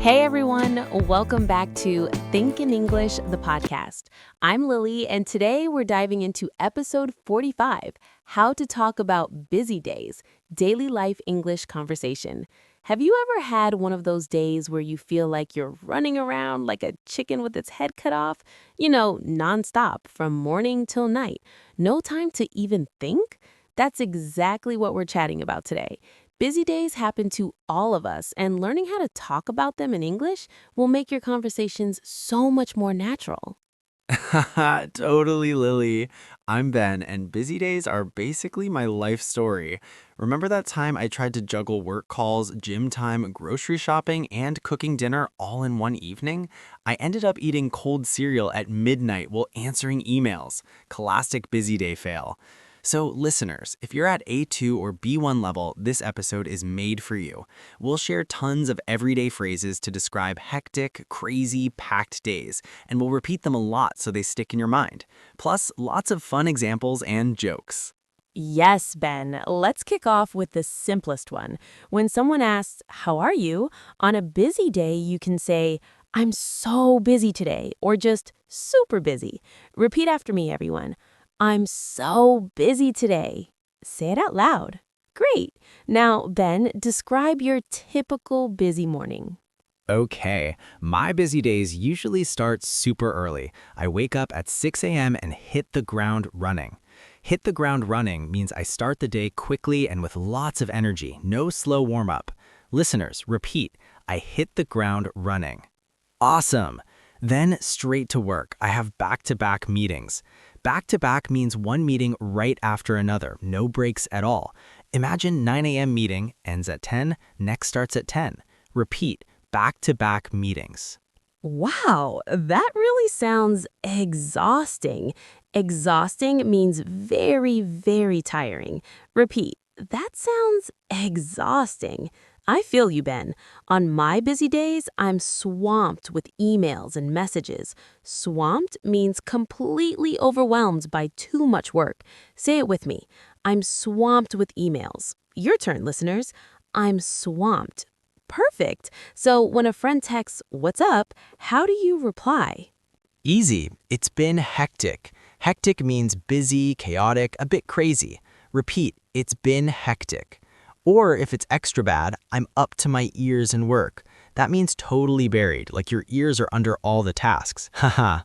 Hey everyone, welcome back to Think in English, the podcast. I'm Lily, and today we're diving into episode 45, How to Talk About Busy Days, Daily Life English Conversation. Have you ever had one of those days where you feel like you're running around like a chicken with its head cut off? Nonstop from morning till night. No time to even think? That's exactly what we're chatting about today. Busy days happen to all of us, and learning how to talk about them in English will make your conversations so much more natural. Totally, Lily. I'm Ben, and busy days are basically my life story. Remember that time I tried to juggle work calls, gym time, grocery shopping, and cooking dinner all in one evening? I ended up eating cold cereal at midnight while answering emails. Classic busy day fail. So, listeners, if you're at A2 or B1 level, this episode is made for you. We'll share tons of everyday phrases to describe hectic, crazy, packed days, and we'll repeat them a lot so they stick in your mind. Plus, lots of fun examples and jokes. Yes, Ben, let's kick off with the simplest one. When someone asks, "How are you?" on a busy day, you can say, "I'm so busy today," or just super busy. Repeat after me, everyone. I'm so busy today. Say it out loud. Great. Now, Ben, describe your typical busy morning. Okay, my busy days usually start super early. I wake up at 6 a.m. and hit the ground running. Hit the ground running means I start the day quickly and with lots of energy, no slow warm-up. Listeners, repeat, I hit the ground running. Awesome! Then straight to work. I have back-to-back meetings. Back-to-back means one meeting right after another, no breaks at all. Imagine 9 a.m. meeting, ends at 10, next starts at 10. Repeat, back-to-back meetings. Wow, that really sounds exhausting. Exhausting means very, very tiring. Repeat, that sounds exhausting. I feel you, Ben. On my busy days, I'm swamped with emails and messages. Swamped means completely overwhelmed by too much work. Say it with me. I'm swamped with emails. Your turn, listeners. I'm swamped. Perfect. So when a friend texts, "What's up?" how do you reply? Easy. It's been hectic. Hectic means busy, chaotic, a bit crazy. Repeat, it's been hectic. Or if it's extra bad, I'm up to my ears in work. That means totally buried, like your ears are under all the tasks. Haha.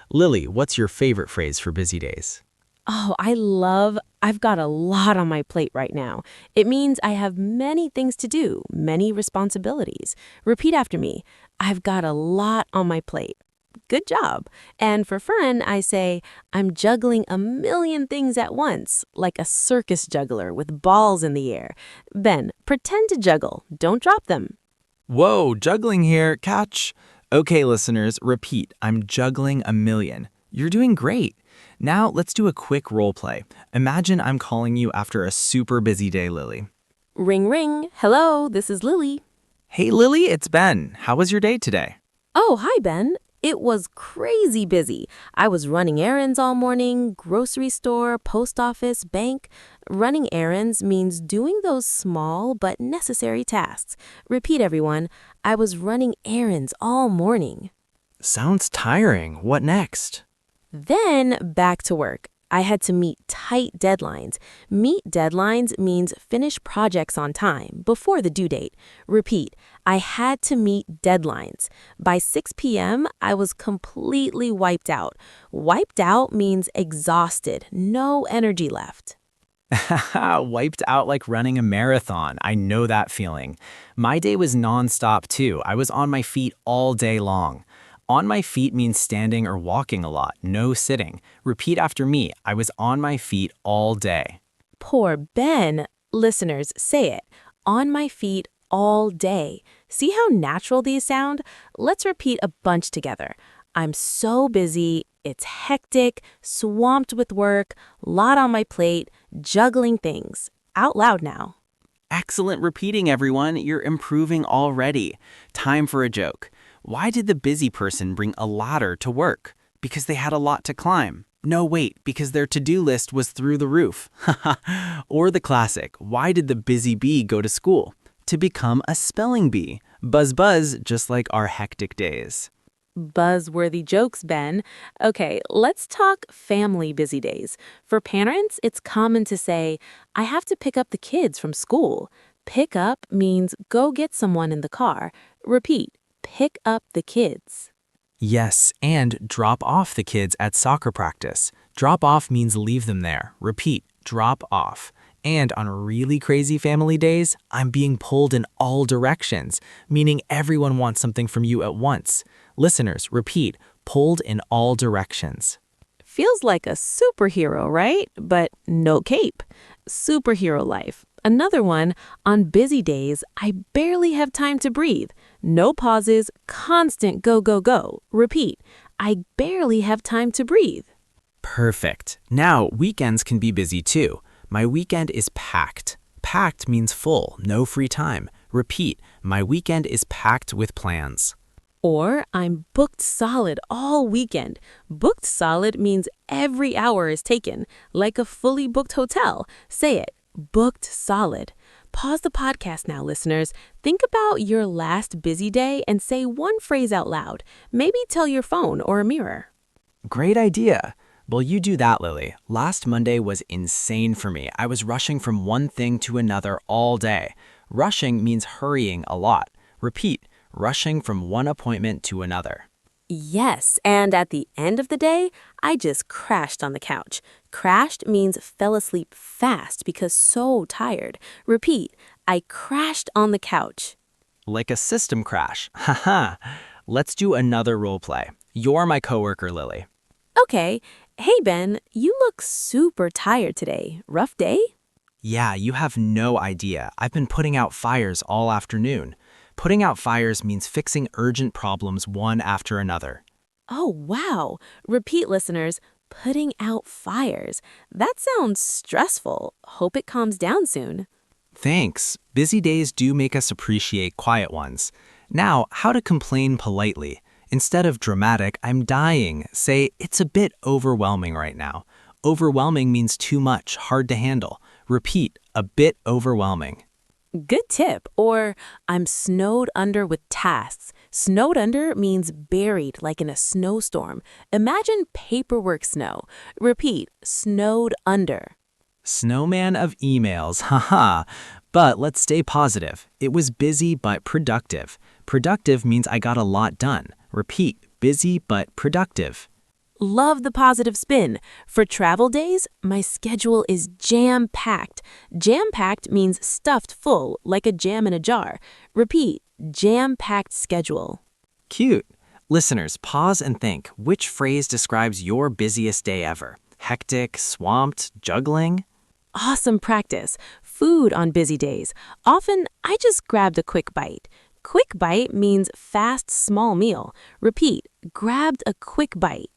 Lily, what's your favorite phrase for busy days? Oh, I've got a lot on my plate right now. It means I have many things to do, many responsibilities. Repeat after me. I've got a lot on my plate. Good job. And for fun, I say, I'm juggling a million things at once, like a circus juggler with balls in the air. Ben, pretend to juggle. Don't drop them. Whoa, juggling here, catch. Okay, listeners, repeat, I'm juggling a million. You're doing great. Now let's do a quick role play. Imagine I'm calling you after a super busy day, Lily. Ring, ring. Hello, this is Lily. Hey, Lily, it's Ben. How was your day today? Oh, hi, Ben. It was crazy busy. I was running errands all morning, grocery store, post office, bank. Running errands means doing those small but necessary tasks. Repeat, everyone. I was running errands all morning. Sounds tiring. What next? Then back to work. I had to meet tight deadlines. Meet deadlines means finish projects on time, before the due date. Repeat, I had to meet deadlines. By 6 p.m., I was completely wiped out. Wiped out means exhausted, no energy left. Wiped out like running a marathon. I know that feeling. My day was nonstop too. I was on my feet all day long. On my feet means standing or walking a lot, no sitting. Repeat after me. I was on my feet all day. Poor Ben. Listeners, say it. On my feet all day. See how natural these sound? Let's repeat a bunch together. I'm so busy. It's hectic, swamped with work, lot on my plate, juggling things. Out loud now. Excellent repeating, everyone. You're improving already. Time for a joke. Why did the busy person bring a ladder to work? Because they had a lot to climb. No, wait, because their to-do list was through the roof. Or the classic, why did the busy bee go to school? To become a spelling bee. Buzz buzz, just like our hectic days. Buzzworthy jokes, Ben. Okay, let's talk family busy days. For parents, it's common to say, I have to pick up the kids from school. Pick up means go get someone in the car. Repeat, pick up the kids. Yes, and drop off the kids at soccer practice. Drop off means leave them there. Repeat, drop off. And on really crazy family days, I'm being pulled in all directions, meaning everyone wants something from you at once. Listeners, repeat, pulled in all directions. Feels like a superhero, right? But no cape. Superhero life. Another one, on busy days, I barely have time to breathe. No pauses, constant go, go, go. Repeat, I barely have time to breathe. Perfect. Now, weekends can be busy too. My weekend is packed. Packed means full, no free time. Repeat, my weekend is packed with plans. Or I'm booked solid all weekend. Booked solid means every hour is taken, like a fully booked hotel. Say it, booked solid. Pause the podcast now, listeners. Think about your last busy day and say one phrase out loud. Maybe tell your phone or a mirror. Great idea. Well, you do that, Lily. Last Monday was insane for me. I was rushing from one thing to another all day. Rushing means hurrying a lot. Repeat, rushing from one appointment to another. Yes, and at the end of the day, I just crashed on the couch. Crashed means fell asleep fast because so tired. Repeat, I crashed on the couch. Like a system crash. Haha. Let's do another role play. You're my coworker, Lily. Okay, hey Ben, you look super tired today. Rough day? Yeah, you have no idea. I've been putting out fires all afternoon. Putting out fires means fixing urgent problems one after another. Oh, wow. Repeat, listeners, putting out fires. That sounds stressful. Hope it calms down soon. Thanks. Busy days do make us appreciate quiet ones. Now, how to complain politely. Instead of dramatic, I'm dying, say, it's a bit overwhelming right now. Overwhelming means too much, hard to handle. Repeat, a bit overwhelming. Good tip. Or I'm snowed under with tasks. Snowed under means buried like in a snowstorm. Imagine paperwork snow. Repeat, snowed under. Snowman of emails, haha. But let's stay positive. It was busy but productive. Productive means I got a lot done. Repeat, busy but productive. Love the positive spin. For travel days, my schedule is jam-packed. Jam-packed means stuffed full, like a jam in a jar. Repeat, jam-packed schedule. Cute. Listeners, pause and think. Which phrase describes your busiest day ever? Hectic, swamped, juggling? Awesome practice. Food on busy days. Often, I just grabbed a quick bite. Quick bite means fast, small meal. Repeat, grabbed a quick bite.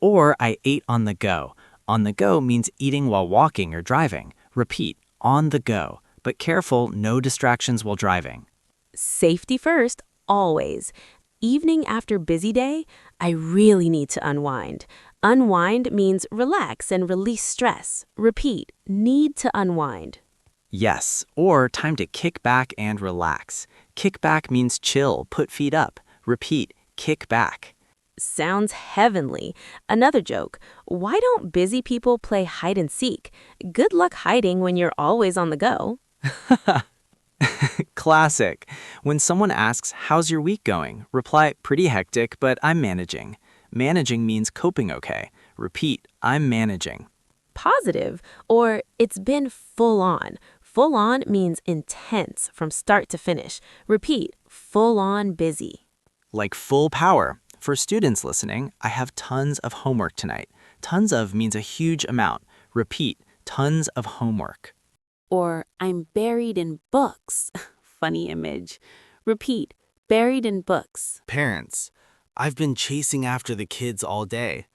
Or I ate on the go. On the go means eating while walking or driving. Repeat, on the go. But careful, no distractions while driving. Safety first, always. Evening after busy day, I really need to unwind. Unwind means relax and release stress. Repeat, need to unwind. Yes, or time to kick back and relax. Kick back means chill, put feet up. Repeat, kick back. Sounds heavenly. Another joke. Why don't busy people play hide and seek? Good luck hiding when you're always on the go. Classic. When someone asks, how's your week going? Reply, pretty hectic, but I'm managing. Managing means coping okay. Repeat, I'm managing. Positive, or it's been full on. Full on means intense from start to finish. Repeat, full on busy. Like full power. For students listening, I have tons of homework tonight. Tons of means a huge amount. Repeat, tons of homework. Or I'm buried in books. Funny image. Repeat, buried in books. Parents, I've been chasing after the kids all day.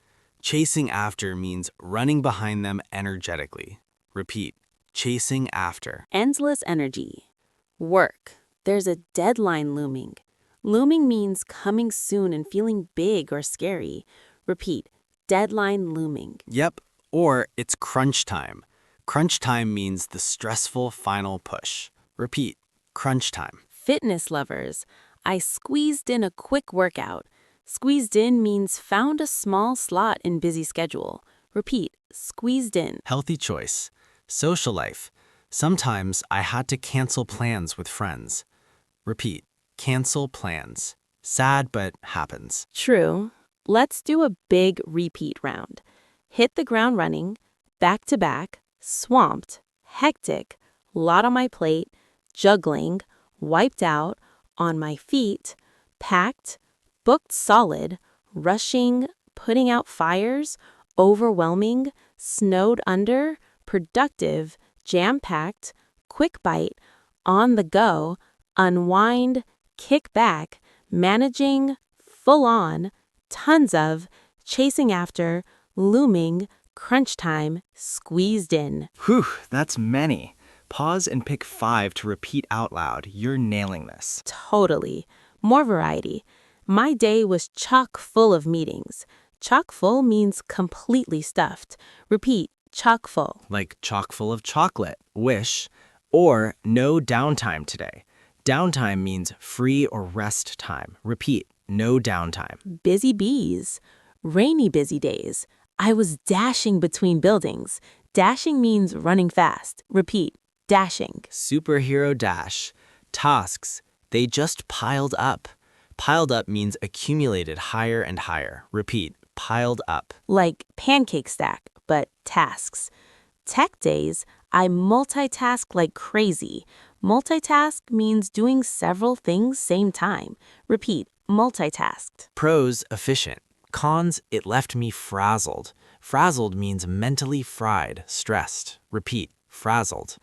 Chasing after means running behind them energetically. Repeat, chasing after. Endless energy. Work. There's a deadline looming. Looming means coming soon and feeling big or scary. Repeat, deadline looming. Yep, or it's crunch time. Crunch time means the stressful final push. Repeat, crunch time. Fitness lovers. I squeezed in a quick workout. Squeezed in means found a small slot in busy schedule. Repeat, squeezed in. Healthy choice. Social life. Sometimes I had to cancel plans with friends. Repeat, cancel plans. Sad, but happens. True. Let's do a big repeat round. Hit the ground running, back to back, swamped, hectic, lot on my plate, juggling, wiped out, on my feet, packed, booked solid, rushing, putting out fires, overwhelming, snowed under, productive, jam-packed, quick bite, on the go, unwind, kick back, managing, full on, tons of, chasing after, looming, crunch time, squeezed in. Whew, that's many. Pause and pick 5 to repeat out loud. You're nailing this. Totally. More variety. My day was chock full of meetings. Chock full means completely stuffed. Repeat, chock full. Like chock full of chocolate, wish, or no downtime today. Downtime means free or rest time. Repeat, no downtime. Busy bees. Rainy busy days. I was dashing between buildings. Dashing means running fast. Repeat, dashing. Superhero dash. Tasks, they just piled up. Piled up means accumulated higher and higher. Repeat, piled up. Like pancake stack, but tasks. Tech days, I multitask like crazy. Multitask means doing several things same time. Repeat, multitasked. Pros, efficient. Cons, it left me frazzled. Frazzled means mentally fried, stressed. Repeat, frazzled.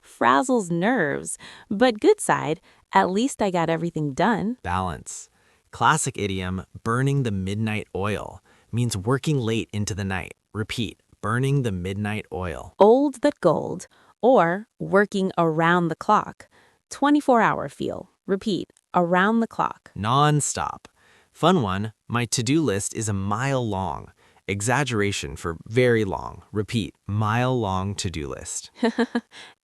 Frazzles nerves. But good side, at least I got everything done. Balance. Classic idiom, burning the midnight oil, means working late into the night. Repeat, burning the midnight oil. Old but gold, or working around the clock. 24-hour feel. Repeat, around the clock. Non-stop. Fun one, my to-do list is a mile long. Exaggeration for very long. Repeat, mile-long to-do list.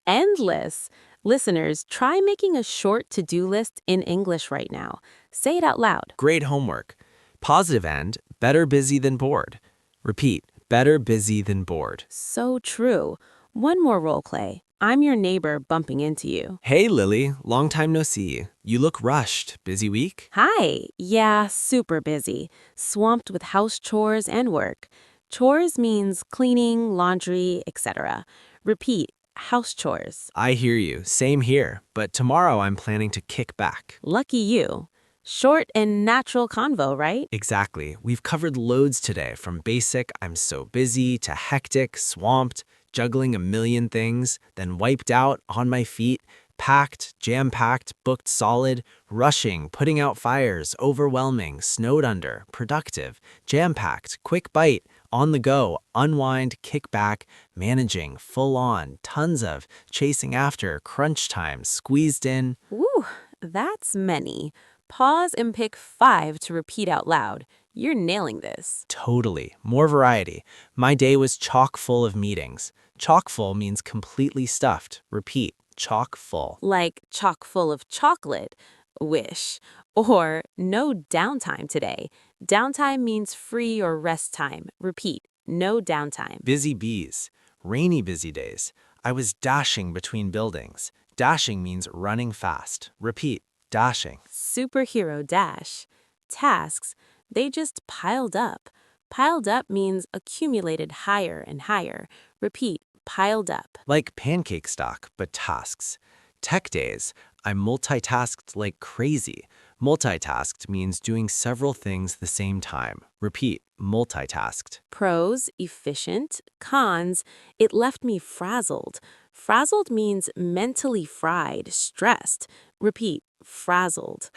Endless. Listeners, try making a short to-do list in English right now. Say it out loud. Great homework. Positive end, better busy than bored. Repeat, better busy than bored. So true. One more role play. I'm your neighbor bumping into you. Hey Lily, long time no see. You look rushed. Busy week? Hi. Yeah, super busy. Swamped with house chores and work. Chores means cleaning, laundry, etc. Repeat, house chores. I hear you. Same here. But tomorrow I'm planning to kick back. Lucky you. Short and natural convo, right? Exactly. We've covered loads today, from basic, I'm so busy, to hectic, swamped, juggling a million things, then wiped out, on my feet, packed, jam-packed, booked solid, rushing, putting out fires, overwhelming, snowed under, productive, jam-packed, quick bite, on the go, unwind, kick back, managing, full on, tons of, chasing after, crunch time, squeezed in. Woo, that's many. Pause and pick 5 to repeat out loud. You're nailing this. Totally. More variety. My day was chock full of meetings. Chock full means completely stuffed. Repeat, chock full. Like chock full of chocolate, wish. Or no downtime today. Downtime means free or rest time. Repeat, no downtime. Busy bees. Rainy busy days. I was dashing between buildings. Dashing means running fast. Repeat, dashing. Superhero dash. Tasks, they just piled up. Piled up means accumulated higher and higher. Repeat, piled up. Like pancake stock, but tasks. Tech days. I multitasked like crazy. Multitasked means doing several things the same time. Repeat, multitasked. Pros, efficient. Cons, it left me frazzled. Frazzled means mentally fried, stressed. Repeat, frazzled.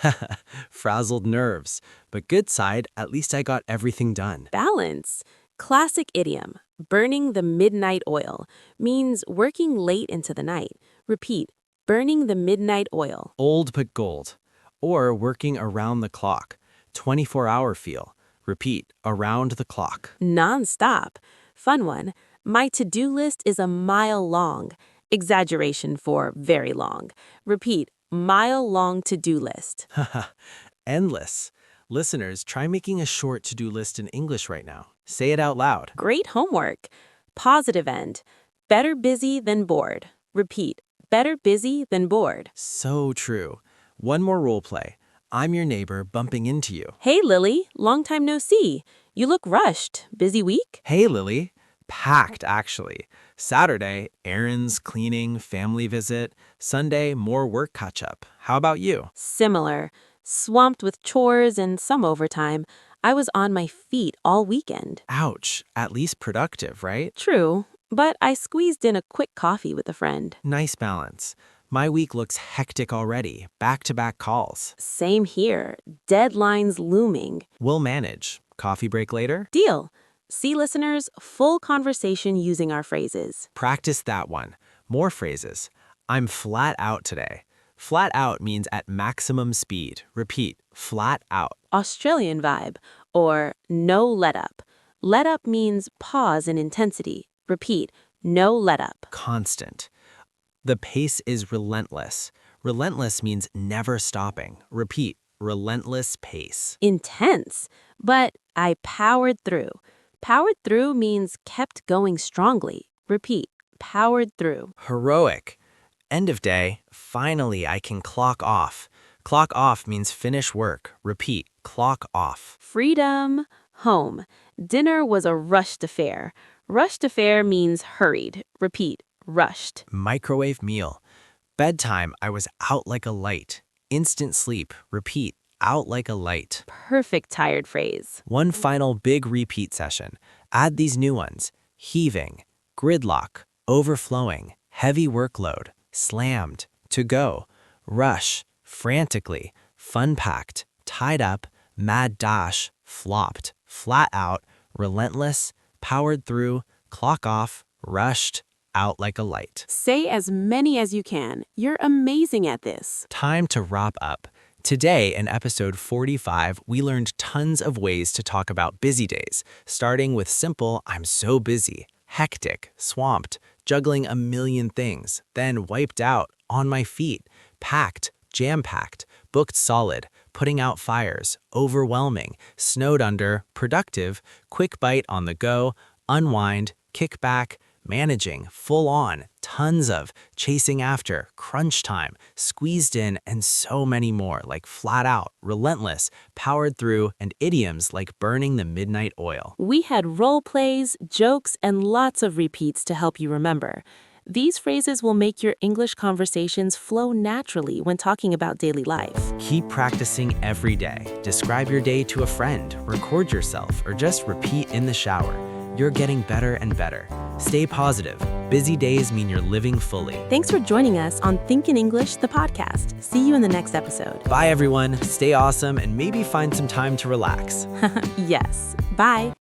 Frazzled nerves. But good side, at least I got everything done. Balance. Classic idiom, burning the midnight oil, means working late into the night. Repeat, burning the midnight oil. Old but gold. Or working around the clock. 24-hour feel. Repeat, around the clock. Non-stop. Fun one. My to-do list is a mile long. Exaggeration for very long. Repeat, Mile-long to-do list. Endless. Listeners, try making a short to-do list in English right now. Say it out loud. Great homework. Positive end. Better busy than bored. Repeat. Better busy than bored. So true. One more role play. I'm your neighbor bumping into you. Hey, Lily. Long time no see. You look rushed. Busy week? Hey, Lily. Packed, actually. Saturday, errands, cleaning, family visit. Sunday, more work catch-up. How about you? Similar. Swamped with chores and some overtime. I was on my feet all weekend. Ouch. At least productive, right? True, but I squeezed in a quick coffee with a friend. Nice balance. My week looks hectic already. Back-to-back calls. Same here. Deadlines looming. We'll manage. Coffee break later? Deal. See, listeners, full conversation using our phrases. Practice that one. More phrases. I'm flat out today. Flat out means at maximum speed. Repeat, flat out. Australian vibe, or no let up. Let up means pause in intensity. Repeat, no let up. Constant. The pace is relentless. Relentless means never stopping. Repeat, relentless pace. Intense, but I powered through. Powered through means kept going strongly. Repeat, powered through. Heroic. End of day, finally I can clock off. Clock off means finish work. Repeat, clock off. Freedom, home. Dinner was a rushed affair. Rushed affair means hurried. Repeat, rushed. Microwave meal. Bedtime, I was out like a light. Instant sleep. Repeat, out like a light. Perfect tired phrase. One final big repeat session. Add these new ones. Heaving, gridlock, overflowing, heavy workload, slammed, to go, rush, frantically, fun-packed, tied up, mad dash, flopped, flat out, relentless, powered through, clock off, rushed, out like a light. Say as many as you can. You're amazing at this. Time to wrap up. Today, in episode 45, we learned tons of ways to talk about busy days, starting with simple, I'm so busy, hectic, swamped, juggling a million things, then wiped out, on my feet, packed, jam-packed, booked solid, putting out fires, overwhelming, snowed under, productive, quick bite on the go, unwind, kick back, managing, full on, tons of, chasing after, crunch time, squeezed in, and so many more like flat out, relentless, powered through, and idioms like burning the midnight oil. We had role plays, jokes, and lots of repeats to help you remember. These phrases will make your English conversations flow naturally when talking about daily life. Keep practicing every day. Describe your day to a friend, record yourself, or just repeat in the shower. You're getting better and better. Stay positive. Busy days mean you're living fully. Thanks for joining us on Think in English, the podcast. See you in the next episode. Bye, everyone. Stay awesome and maybe find some time to relax. Yes. Bye.